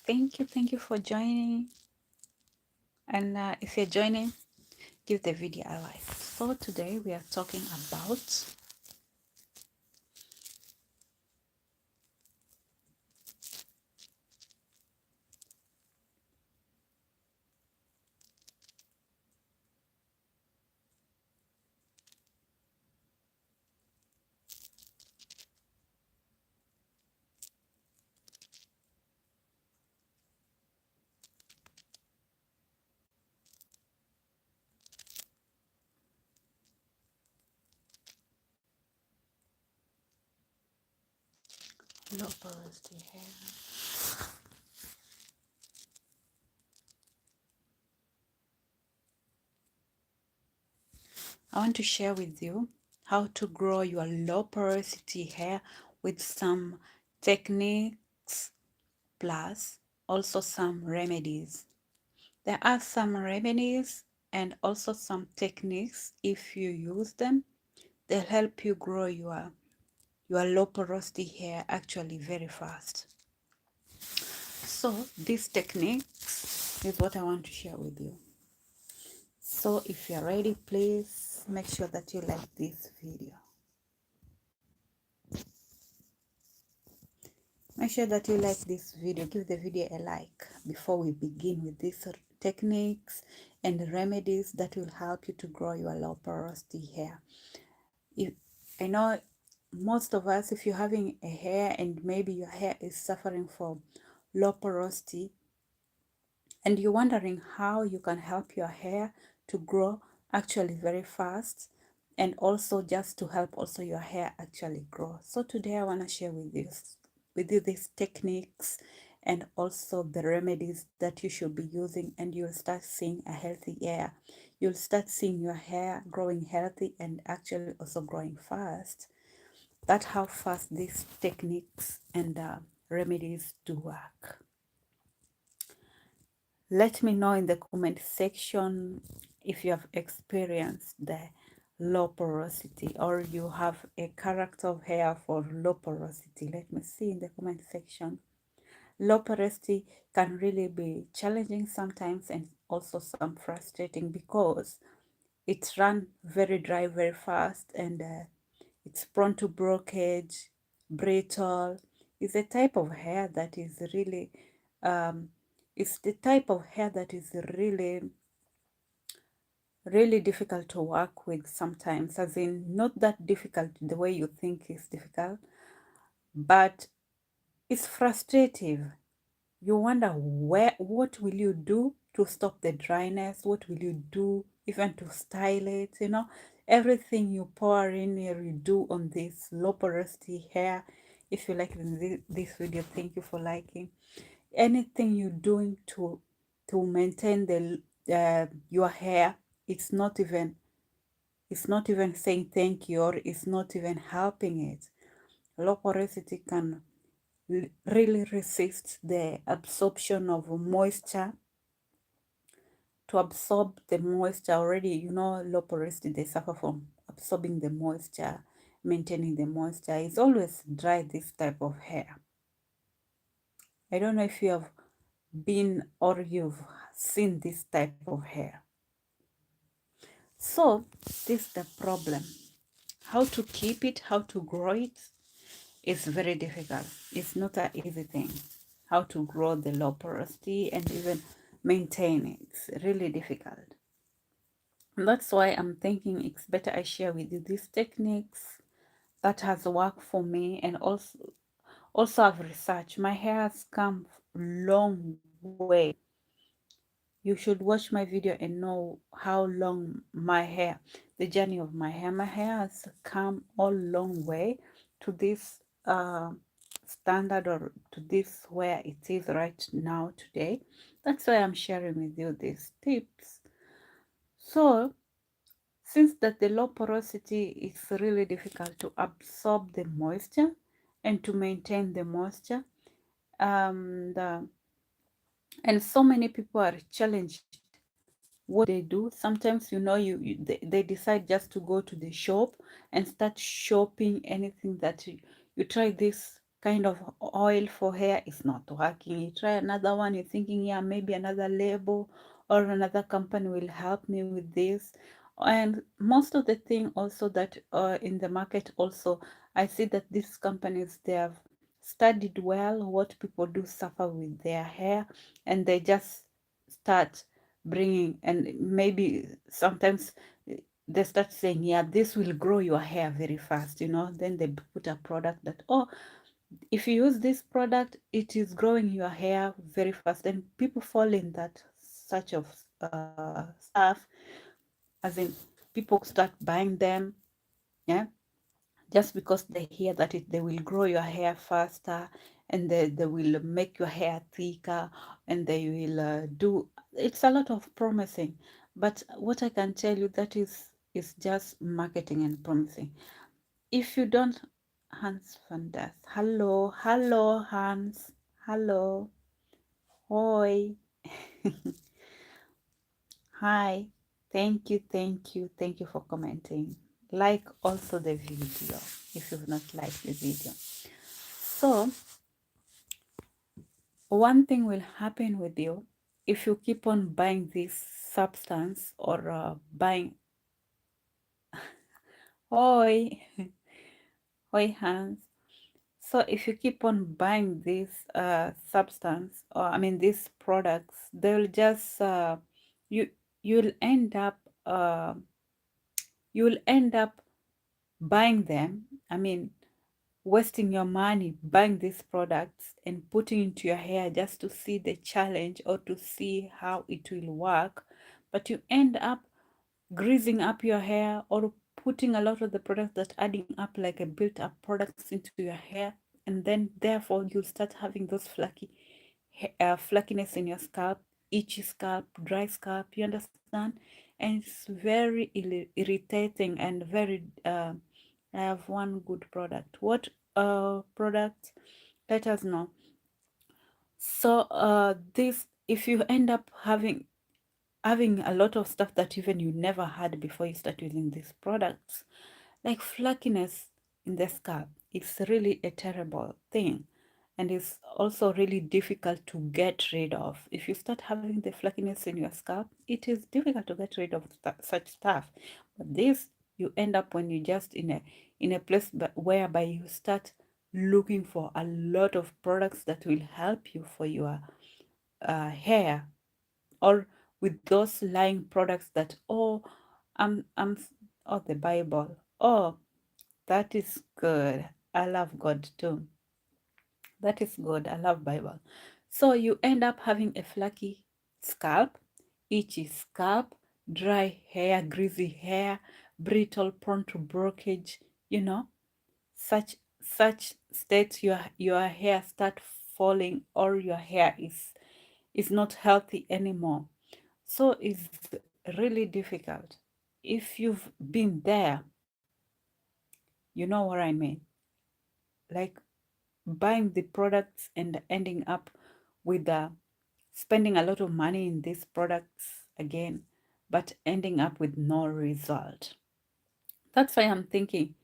Thank you for joining. And if you're joining, give the video a like. So today we are talking about low porosity hair. I want to share with you how to grow your low porosity hair with some techniques plus also some remedies. There are some remedies and also some techniques. If you use them, they'll help you grow your low porosity hair actually very fast. So these techniques is what I want to share with you. So if you're ready, please make sure that you like this video. Make sure that you like this video. Give the video a like before we begin with these techniques and remedies that will help you to grow your low porosity hair. If, I know most of us, if you're having a hair and maybe your hair is suffering from low porosity, and you're wondering how you can help your hair to grow actually very fast, and also just to help also your hair actually grow. So today I want to share with you these techniques and also the remedies that you should be using, and you'll start seeing a healthy hair. You'll start seeing your hair growing healthy and actually also growing fast. That's how fast these techniques and remedies do work. Let me know in the comment section if you have experienced the low porosity or you have a character of hair for low porosity. Let me see in the comment section. Low porosity can really be challenging sometimes and also some frustrating because it's run very dry very fast, and it's prone to breakage, brittle. It's a type of hair that is really um, it's the type of hair that is really difficult to work with sometimes, as in not that difficult the way you think is difficult, but it's frustrative. You wonder what will you do to stop the dryness? What will you do even to style it? Everything you pour in here, you do on this low porosity hair. If you like this video, thank you for liking. Anything you're doing to maintain your hair, it's not even saying thank you, or it's not even helping it. Low porosity can really resist the absorption of moisture. To absorb the moisture already, low porosity, they suffer from absorbing the moisture, maintaining the moisture. It's always dry, this type of hair. I don't know if you have been or you've seen this type of hair. So this is the problem. How to keep it, how to grow it is very difficult. It's not an easy thing. How to grow the low porosity and even maintain it. It's really difficult. And that's why I'm thinking it's better I share with you these techniques that has worked for me, and also I've researched. My hair has come long way. You should watch my video and know how long the journey of my hair. My hair has come a long way to this standard, or to this where it is right now today. That's why I'm sharing with you these tips. So, since that the low porosity is really difficult to absorb the moisture and to maintain the moisture, um, the, and so many people are challenged. What they do sometimes, they decide just to go to the shop and start shopping anything that you try this kind of oil for hair is not working. You try another one, you're thinking, yeah, maybe another label or another company will help me with this. And most of the thing also that in the market also, I see that these companies, they have studied well what people do suffer with their hair, and they just start bringing, and maybe sometimes they start saying, yeah, this will grow your hair very fast, you know. Then they put a product that, oh, if you use this product, it is growing your hair very fast, and people fall in that such of stuff, as in people start buying them, yeah, just because they hear that they will grow your hair faster, and they will make your hair thicker, and they will do, it's a lot of promising. But what I can tell you, that is just marketing and promising. If you don't, Hans van das. Hello, hello, Hans. Hello. Hoi. Hi. Thank you, thank you for commenting. Like also the video if you've not liked the video. So, one thing will happen with you if you keep on buying this substance or buying. Hoi. Hoi, Hans. So if you keep on buying this substance, or I mean these products, they'll just you you'll end up uh, you'll end up buying them. I mean, wasting your money buying these products and putting into your hair just to see the challenge or to see how it will work, but you end up greasing up your hair or putting a lot of the products that adding up like a built up products into your hair, and then therefore you'll start having those flackiness in your scalp, itchy scalp, dry scalp, you understand? And it's very irritating and very I have one good product. What product? Let us know. So this, if you end up having a lot of stuff that even you never had before you start using these products, like flackiness in the scalp, it's really a terrible thing, and it's also really difficult to get rid of. If you start having the flackiness in your scalp, it is difficult to get rid of such stuff. But this, you end up when you just in a place whereby you start looking for a lot of products that will help you for your hair, or with those lying products that, oh, I'm oh, the Bible, oh, that is good, I love God too, that is good, I love Bible. So you end up having a flaky scalp, itchy scalp, dry hair, greasy hair, brittle, prone to breakage, you know, such states your hair start falling, or your hair is not healthy anymore. So it's really difficult. If you've been there, you know what I mean. Like buying the products and ending up with spending a lot of money in these products again, but ending up with no result. That's why I'm thinking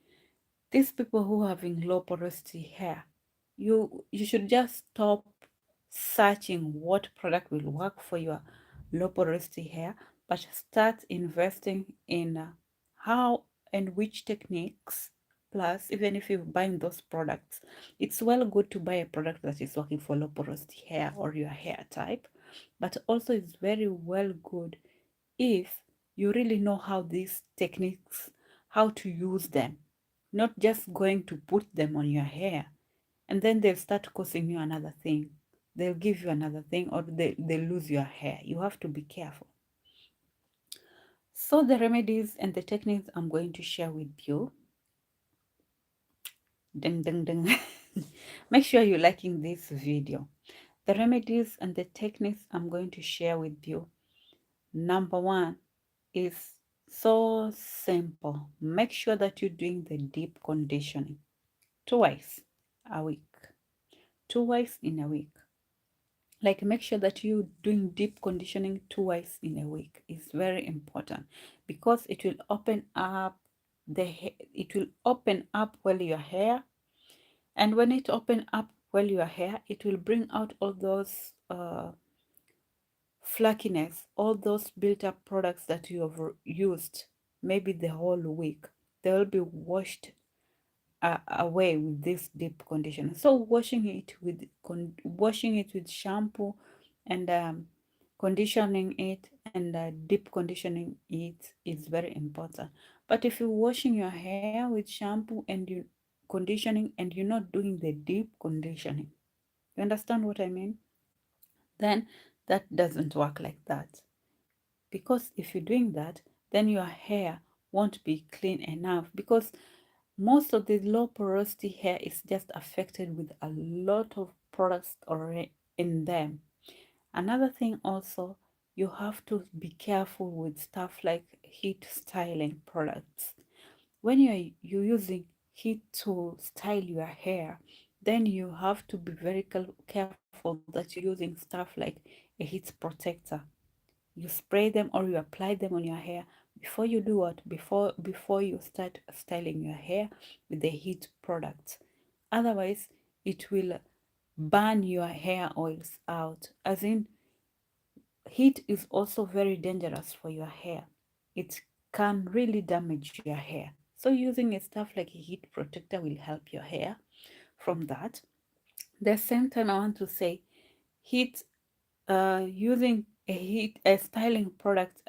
these people who are having low porosity hair, you should just stop searching what product will work for your low porosity hair, but start investing in how and which techniques. Plus, even if you're buying those products, it's well good to buy a product that is working for low porosity hair or your hair type, but also it's very well good if you really know how these techniques, how to use them, not just going to put them on your hair and then they'll start causing you another thing. They'll give you another thing, or they lose your hair. You have to be careful. So the remedies and the techniques I'm going to share with you. Ding, ding, ding. Make sure you're liking this video. The remedies and the techniques I'm going to share with you. Number one is so simple. Make sure that you're doing the deep conditioning twice a week. Twice in a week. Like make sure that you're doing deep conditioning twice in a week is very important, because it will open up it will open up well your hair, And when it open up well your hair, it will bring out all those flackiness, all those built up products that you have used maybe the whole week. They will be washed away with this deep conditioner. So washing it with shampoo and conditioning it and deep conditioning it is very important. But if you're washing your hair with shampoo and you conditioning and you're not doing the deep conditioning, you understand what I mean? Then that doesn't work like that. Because if you're doing that, then your hair won't be clean enough, because most of the low porosity hair is just affected with a lot of products already in them. Another thing also, you have to be careful with stuff like heat styling products. When you're using heat to style your hair, then you have to be very careful that you're using stuff like a heat protector. You spray them or you apply them on your hair before you do what, before you start styling your hair with the heat products. Otherwise it will burn your hair oils out. As in, heat is also very dangerous for your hair. It can really damage your hair. So using a stuff like a heat protector will help your hair from that. The same time, I want to say heat, using a heat styling product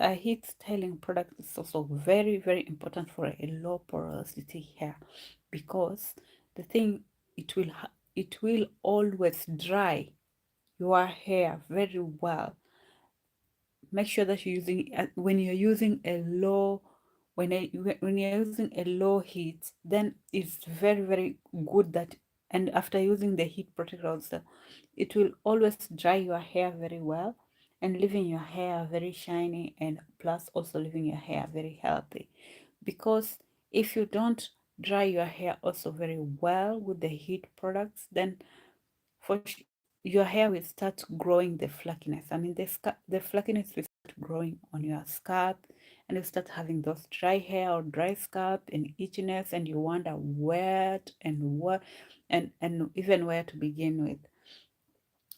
is also very, very important for a low porosity hair, because the thing, it will always dry your hair very well. Make sure that you're using when you're using a low when you're using a low heat, then it's very, very good that, and after using the heat protector also, it will always dry your hair very well and leaving your hair very shiny, and plus also leaving your hair very healthy. Because if you don't dry your hair also very well with the heat products, then your hair will start growing the flackiness. I mean, the flackiness will start growing on your scalp, and you start having those dry hair or dry scalp and itchiness, and you wonder where and what and even where to begin with.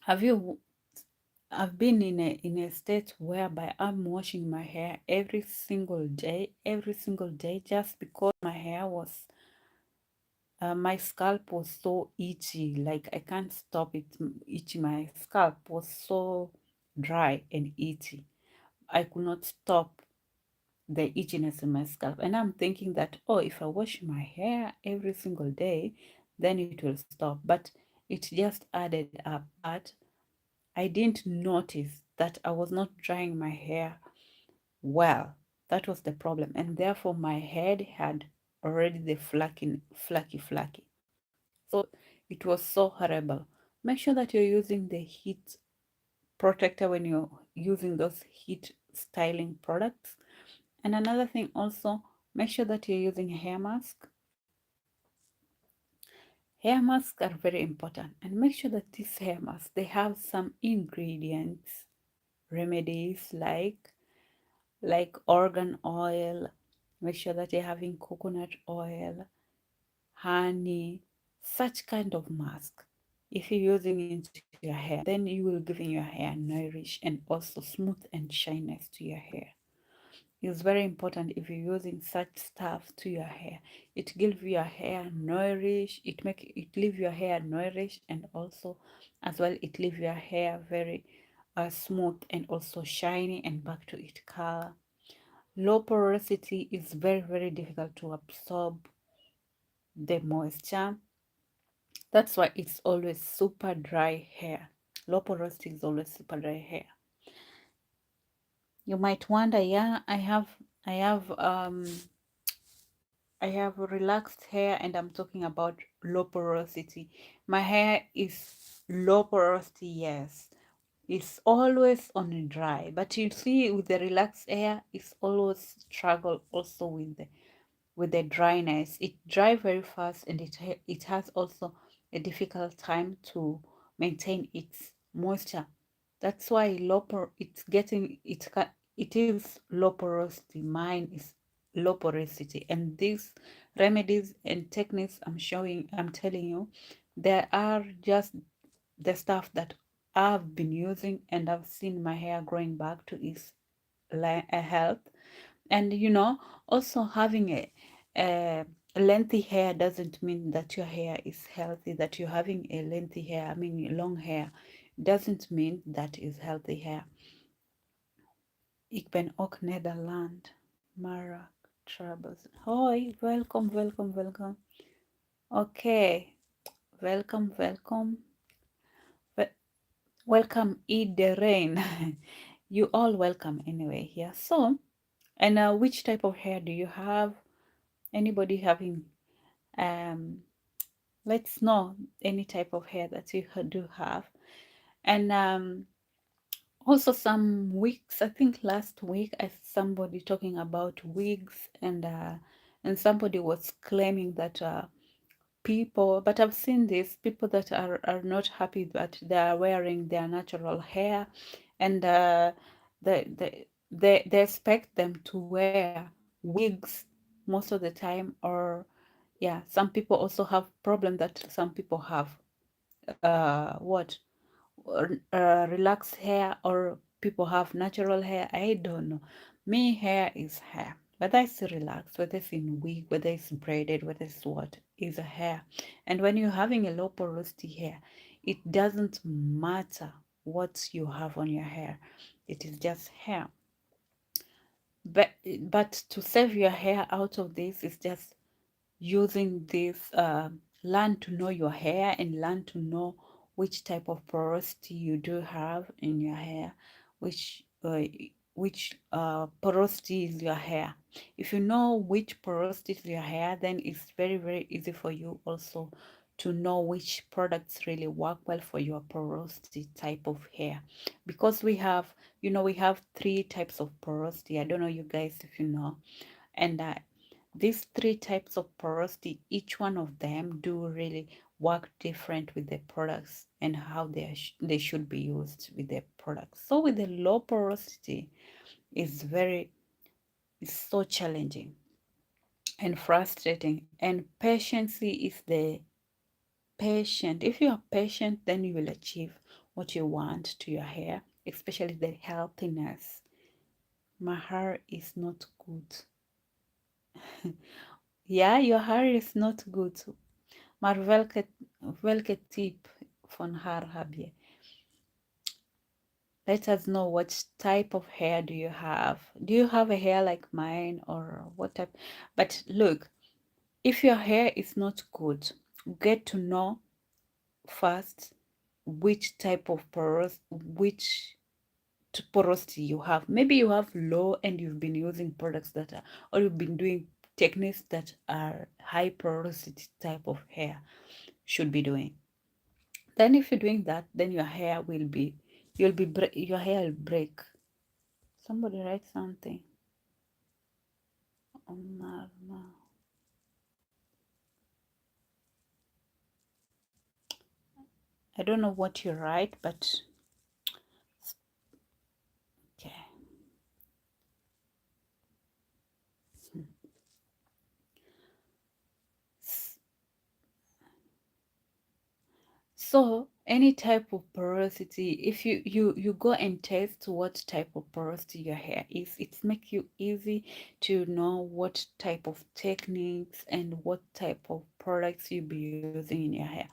Have you? I've been in a state whereby I'm washing my hair every single day, just because my scalp was so itchy, like I can't stop it itchy. My scalp was so dry and itchy. I could not stop the itchiness in my scalp. And I'm thinking that, oh, if I wash my hair every single day, then it will stop. But it just added up. But I didn't notice that I was not drying my hair well. That was the problem. And therefore, my head had already the flaky. So it was so horrible. Make sure that you're using the heat protector when you're using those heat styling products. And another thing also, make sure that you're using hair mask. Hair masks are very important, and make sure that these hair masks, they have some ingredients, remedies like organ oil. Make sure that you're having coconut oil, honey, such kind of mask. If you're using into your hair, then you will giving your hair nourish and also smooth and shyness to your hair. It's very important if you're using such stuff to your hair. It gives your hair nourish, it leave your hair nourished, and also as well it leave your hair very smooth and also shiny and back to its color. Low porosity is very, very difficult to absorb the moisture. That's why it's always super dry hair. Low porosity is always super dry hair. You might wonder, yeah, I have I have relaxed hair and I'm talking about low porosity. My hair is low porosity, yes. It's always on dry, but you see with the relaxed hair, it's always struggle also with the dryness. It dry very fast, and it has also a difficult time to maintain its moisture. That's why it's getting it is low porosity. Mine is low porosity, and this remedies and techniques I'm telling you, there are just the stuff that I've been using and I've seen my hair growing back to its health. And also having a lengthy hair doesn't mean that your hair is healthy. That you're having a lengthy hair, I mean long hair, doesn't mean that is healthy hair. Ik ben ook Nederland. Marak troubles. Hoi, welcome, welcome, welcome. Okay, welcome, welcome. Welcome iedereen. You all welcome anyway here. So, and which type of hair do you have? Anybody having let's know any type of hair that you do have. And also some weeks, I think last week I somebody talking about wigs, and somebody was claiming that people, but I've seen this people that are not happy that they are wearing their natural hair, and they expect them to wear wigs most of the time. Or yeah, some people also have problem that some people have what relaxed hair, or people have natural hair. I don't know. Me, hair is hair. Whether it's relaxed, whether it's in wig, whether it's braided, whether it's what, is a hair. And when you're having a low porosity hair, it doesn't matter what you have on your hair. It is just hair. But to save your hair out of this is just using this, learn to know your hair and learn to know which type of porosity you do have in your hair, which porosity is your hair. If you know which porosity is your hair, then it's very, very easy for you also to know which products really work well for your porosity type of hair. Because we have three types of porosity. I don't know you guys if you know. And these three types of porosity, each one of them do really work different with the products and how they should be used with the products. So with the low porosity, it's so challenging and frustrating. And patience is the patient. If you are patient, then you will achieve what you want to your hair, especially the healthiness. My hair is not good. Yeah, your hair is not good. Maar welke type van haar heb je? Let us know what type of hair do you have. Do you have a hair like mine, or what type? But look, if your hair is not good, get to know first which type of porosity you have. Maybe you have low and you've been using products or you've been doing techniques that are high porosity type of hair should be doing. Then if you're doing that, then your hair will break. Somebody write something. Marma. I don't know what you write, but okay. So any type of porosity, if you go and test what type of porosity your hair is, it makes you easy to know what type of techniques and what type of products you'll be using in your hair,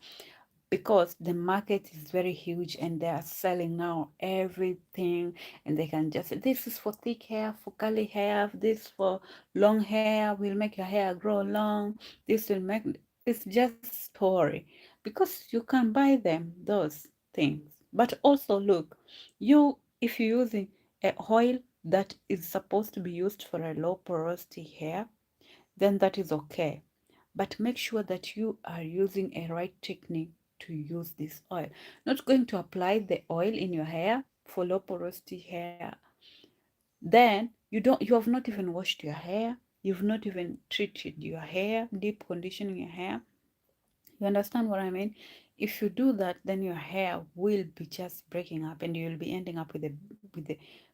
because the market is very huge and they are selling now everything, and they can just say this is for thick hair, for curly hair, this for long hair, will make your hair grow long, this will make, it's just story, because you can buy them those things. But also look, if you're using a oil that is supposed to be used for a low porosity hair, then that is okay. But make sure that you are using a right technique to use this oil. Not going to apply the oil in your hair for low porosity hair. Then you have not even washed your hair. You've not even treated your hair, deep conditioning your hair. You understand what I mean? If you do that, then your hair will be just breaking up, and you'll be ending up with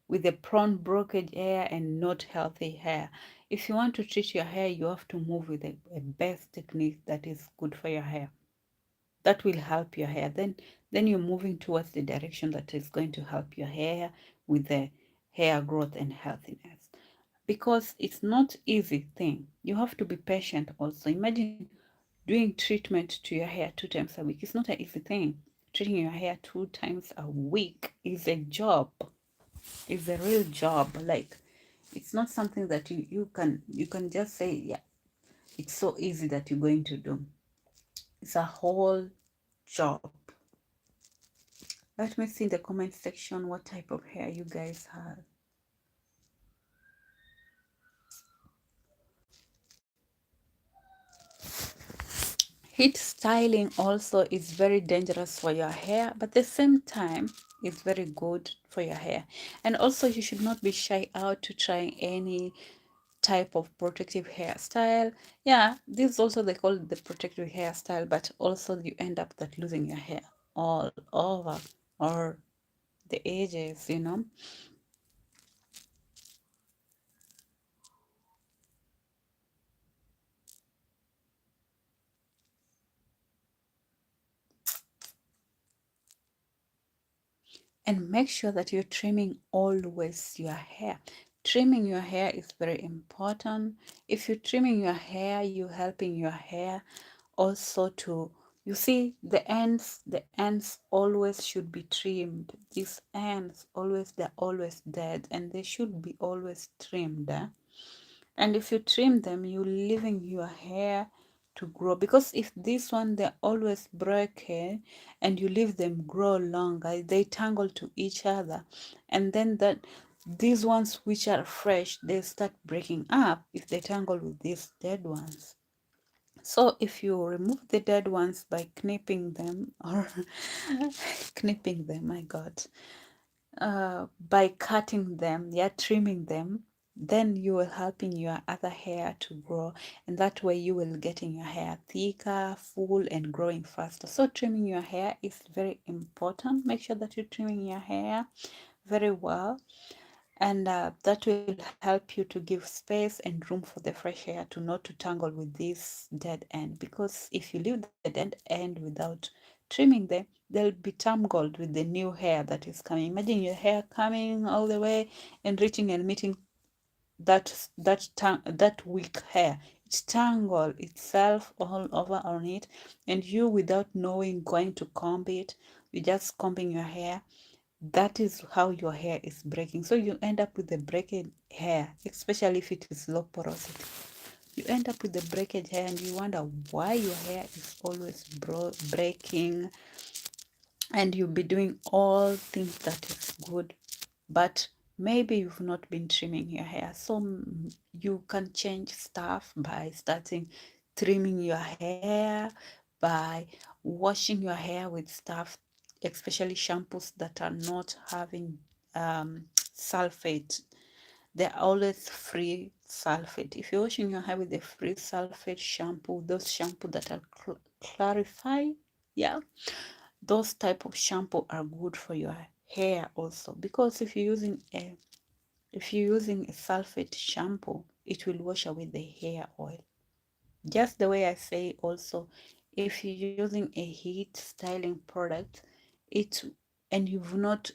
with the prone breakage hair and not healthy hair. If you want to treat your hair, you have to move with a best technique that is good for your hair. That will help your hair. Then you're moving towards the direction that is going to help your hair with the hair growth and healthiness. Because it's not easy thing. You have to be patient also. Imagine doing treatment to your hair 2 times a week. It's not an easy thing. Treating your hair 2 times a week is a job. It's a real job. Like, it's not something that you can just say, yeah, it's so easy that you're going to do. It's a whole job. Let me see in the comment section what type of hair you guys have. Heat styling also is very dangerous for your hair, but at the same time, it's very good for your hair. And also, you should not be shy out to try any type of protective hairstyle. Yeah, this is also they call it the protective hairstyle, but also you end up that losing your hair all over or the edges. And make sure that you're trimming always your hair. Trimming your hair is very important. If you're trimming your hair, you're helping your hair also to, you see, the ends always should be trimmed. These ends always, they're always dead and they should be always trimmed. And if you trim them, you're leaving your hair to grow, because if this one they're always breaking and you leave them grow longer, they tangle to each other, and then that these ones which are fresh, they start breaking up if they tangle with these dead ones. So if you remove the dead ones by knipping them or knipping them, my God, by cutting them, yeah, trimming them, then you will helping your other hair to grow, and that way you will getting your hair thicker, full, and growing faster. So trimming your hair is very important. Make sure that you're trimming your hair very well, and that will help you to give space and room for the fresh hair to not to tangle with this dead end, because if you leave the dead end without trimming them, they'll be tangled with the new hair that is coming. Imagine your hair coming all the way and reaching and meeting that weak hair. It tangle itself all over on it, and you, without knowing, going to comb it, you just combing your hair. That is how your hair is breaking. So you end up with the breakage hair, especially if it is low porosity. You end up with the breakage hair and you wonder why your hair is always breaking, and you'll be doing all things that is good, but maybe you've not been trimming your hair. So you can change stuff by starting trimming your hair, by washing your hair with stuff, especially shampoos that are not having sulfate. They're always free sulfate. If you're washing your hair with a free sulfate shampoo, those shampoo that are clarify, yeah, those type of shampoo are good for your hair also, because if you're using a sulfate shampoo, it will wash away the hair oil. Just the way I say also, if you're using a heat styling product, it and you've not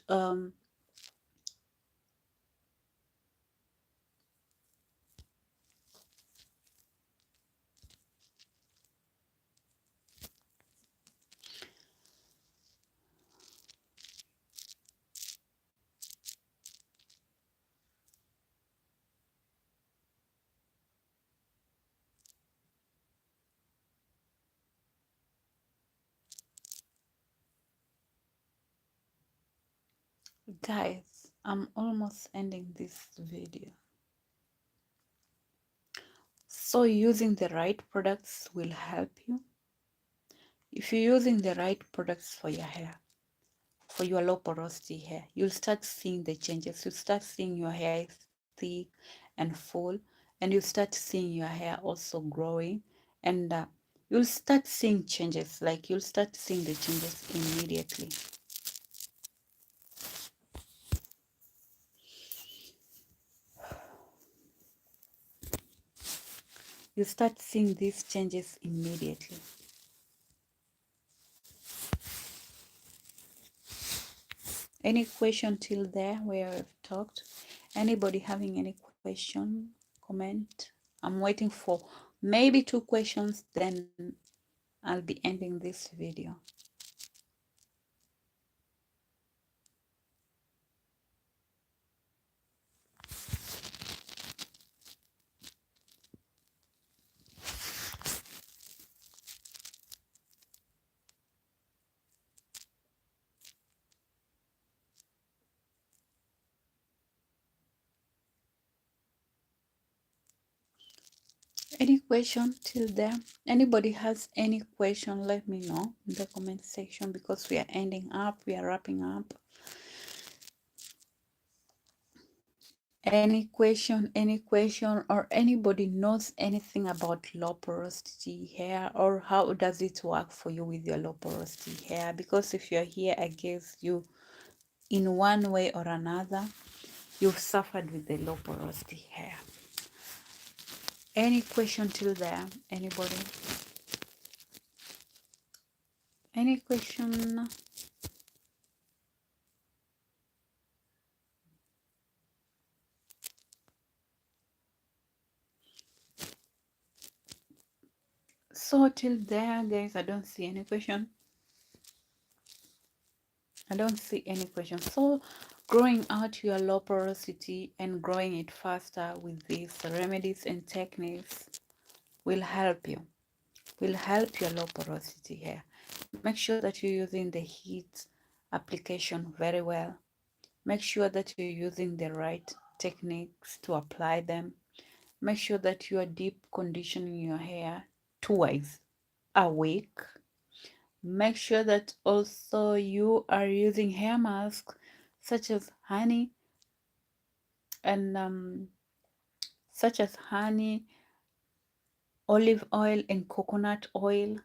guys, I'm almost ending this video. So using the right products will help you. If you're using the right products for your hair, for your low porosity hair, you'll start seeing the changes. You'll start seeing your hair is thick and full, and you start seeing your hair also growing, and you'll start seeing changes. Like, you'll start seeing the changes immediately. you start seeing these changes immediately. Any question till there where I've talked? Anybody having any question, comment? I'm waiting for maybe 2 questions, then I'll be ending this video. Any question till there? Anybody has any question, let me know in the comment section, because we are ending up, we are wrapping up. Any question, or anybody knows anything about low porosity hair, or how does it work for you with your low porosity hair? Because if you're here, I guess you, in one way or another, you've suffered with the low porosity hair. Any question till there? Anybody? Any question? So till there, guys, I don't see any question. I don't see any question. So growing out your low porosity and growing it faster with these remedies and techniques will help you. Will help your low porosity hair. Make sure that you're using the heat application very well. Make sure that you're using the right techniques to apply them. Make sure that you are deep conditioning your hair twice a week. Make sure that also you are using hair masks such as honey and olive oil and coconut oil.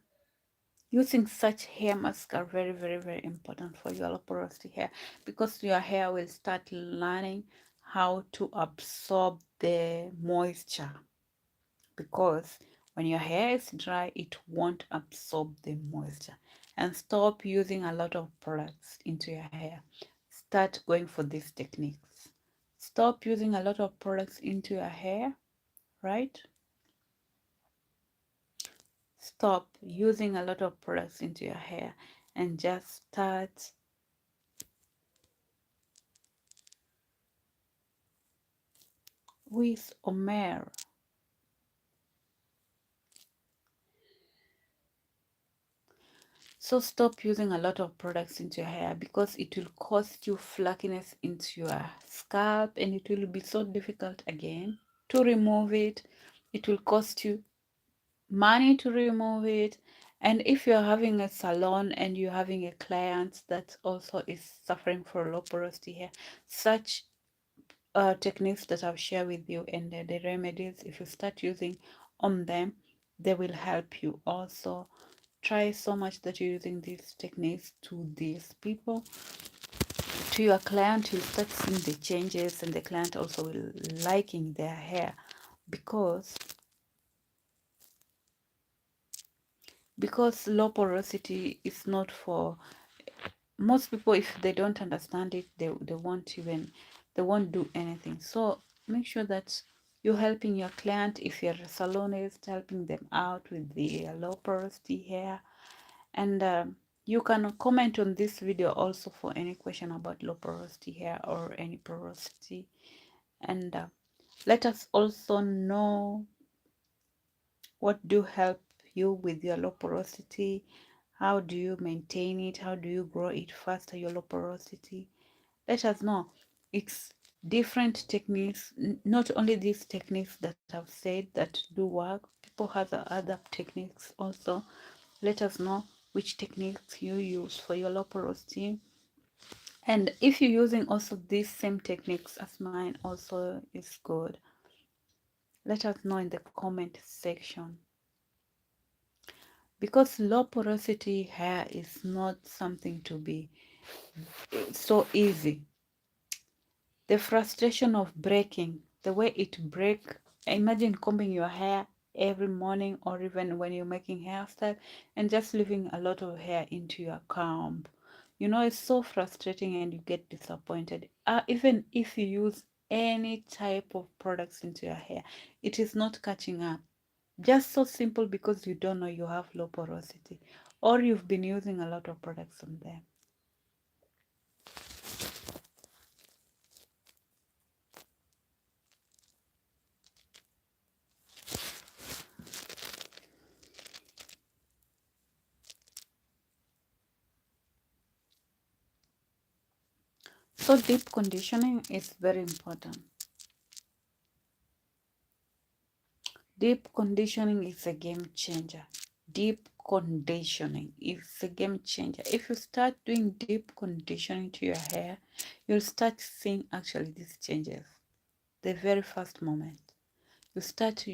Using such hair masks are very, very, very important for your low porosity hair, because your hair will start learning how to absorb the moisture. Because when your hair is dry, it won't absorb the moisture. And stop using a lot of products into your hair. Start going for these techniques. Stop using a lot of products into your hair, right? Stop using a lot of products into your hair and just start with Omer. So stop using a lot of products into your hair, because it will cause you flackiness into your scalp, and it will be so difficult again to remove it. It will cost you money to remove it. And if you're having a salon and you're having a client that also is suffering for low porosity hair, such techniques that I've shared with you and the remedies, if you start using on them, they will help you. Also try so much that you're using these techniques to these people, to your client. You'll start seeing the changes, and the client also will liking their hair, because low porosity is not for most people. If they don't understand it, they won't do anything. So make sure that you're helping your client. If you're a salonist, helping them out with the low porosity hair. And you can comment on this video also for any question about low porosity hair or any porosity. And let us also know what do help you with your low porosity. How do you maintain it? How do you grow it faster, your low porosity? Let us know. It's different techniques, not only these techniques that I've said that do work. People have other techniques also. Let us know which techniques you use for your low porosity. And if you're using also these same techniques as mine, also is good. Let us know in the comment section. Because low porosity hair is not something to be so easy. The frustration of breaking, the way it break, imagine combing your hair every morning, or even when you're making hairstyle and just leaving a lot of hair into your comb. You know, it's so frustrating and you get disappointed. Even if you use any type of products into your hair, it is not catching up. Just so simple because you don't know you have low porosity or you've been using a lot of products on them. So deep conditioning is very important. Deep conditioning is a game changer. Deep conditioning is a game changer. If you start doing deep conditioning to your hair, you'll start seeing actually these changes. The very first moment you start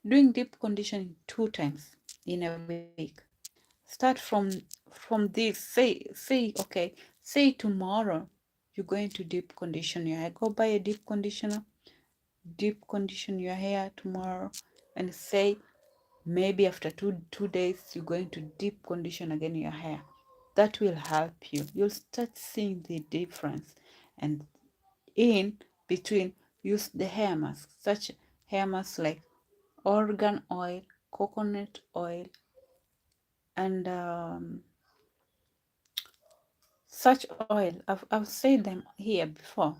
doing deep conditioning 2 times in a week. Start from this. Say okay. Say tomorrow you're going to deep condition your hair. Go buy a deep conditioner, deep condition your hair tomorrow, and say maybe after two days you're going to deep condition again your hair. That will help you. You'll start seeing the difference. And in between, use the hair mask, such hair masks like organ oil, coconut oil, and such oil. I've said them here before.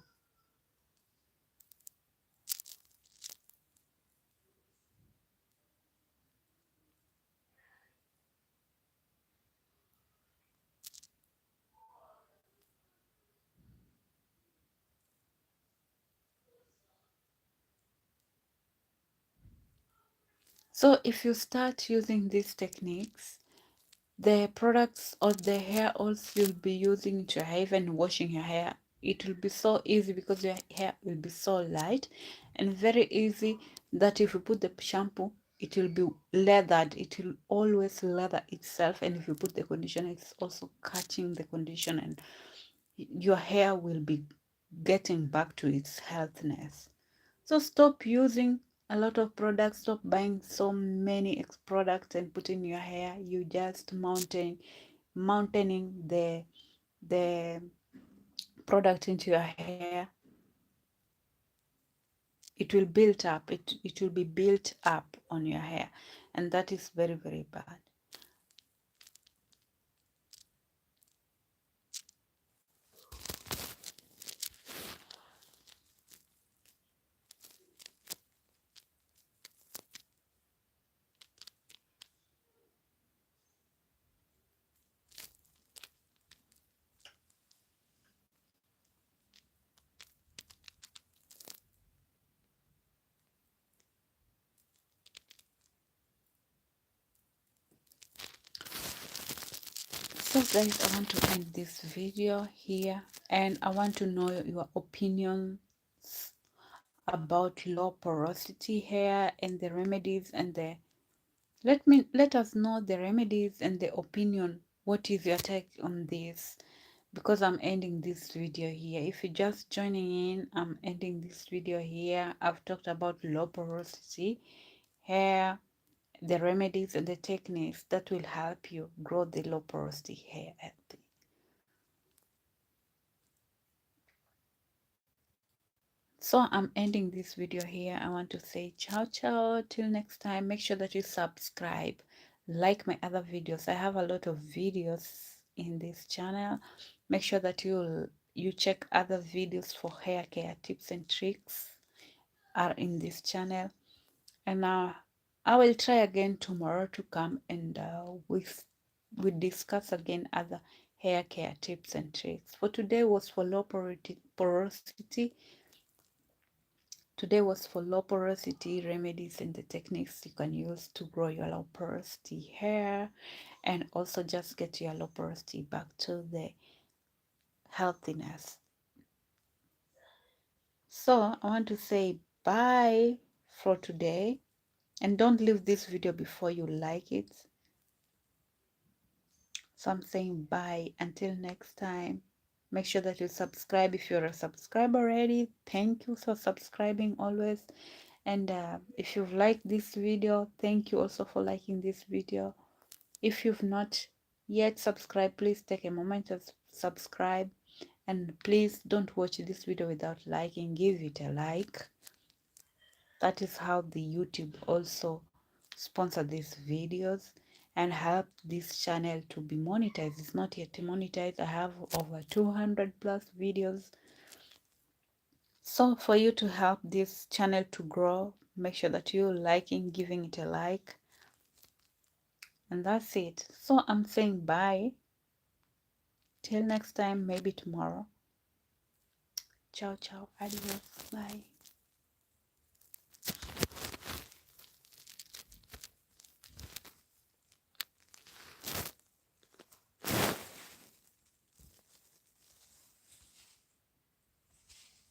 So if you start using these techniques, the products or the hair oils you'll be using to hair, even washing your hair, it will be so easy because your hair will be so light and very easy that if you put the shampoo, it will be leathered. It will always leather itself. And if you put the conditioner, it's also catching the conditioner and your hair will be getting back to its healthiness. So stop using a lot of products, stop buying so many products and put in your hair. You just mountaining the product into your hair. It will build up. It will be built up on your hair, and that is very, very bad. So guys, I want to end this video here, and I want to know your opinions about low porosity hair and the remedies and the let us know the remedies and the opinion. What is your take on this? Because I'm ending this video here. If you're just joining in, I'm ending this video here. I've talked about low porosity hair, the remedies and the techniques that will help you grow the low porosity hair healthy. So I'm ending this video here. I want to say ciao ciao till next time. Make sure that you subscribe, like my other videos. I have a lot of videos in this channel. Make sure that you check other videos for hair care tips and tricks are in this channel. And I will try again tomorrow to come and we discuss again other hair care tips and tricks. For today was for low porosity. Today was for low porosity remedies and the techniques you can use to grow your low porosity hair and also just get your low porosity back to the healthiness. So I want to say bye for today, and don't leave this video before you like it. So I'm saying bye until next time. Make sure that you subscribe if you're a subscriber already. Thank you for subscribing always. And if you've liked this video, thank you also for liking this video. If you've not yet subscribed, please take a moment to subscribe, and please don't watch this video without liking. Give it a like. That is how the YouTube also sponsor these videos and help this channel to be monetized. It's not yet monetized. I have over 200 plus videos. So for you to help this channel to grow, make sure that you're liking, giving it a like, and that's it. So I'm saying bye till next time, maybe tomorrow. Ciao ciao, adios, bye.